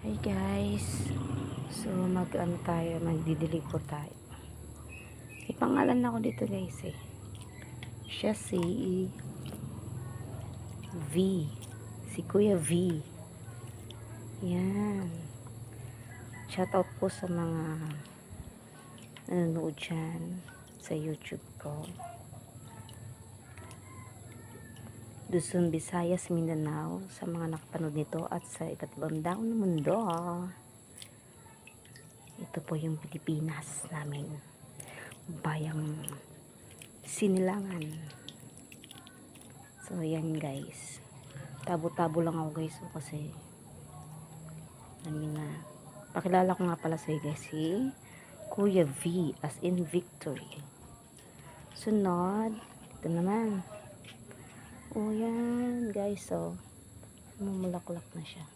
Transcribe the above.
Hi guys. So magdidilig po tayo. May pangalan ako dito guys eh. Siya si V. Si Kuya V. Yan. Shoutout po sa mga nanonood dyan sa YouTube ko. Luzon, Visayas, Mindanao, sa mga nakapanood nito at sa iba't ibang dako ng mundo. Ito po yung Pilipinas namin. Bayang Sinilangan. So, yan guys. Tabo-tabo lang ako guys. Kasi, pakilala ko nga pala sa guys si Kuya V as in Victory. Sunod. Ito naman. O yan guys. So, mamulaklak na siya.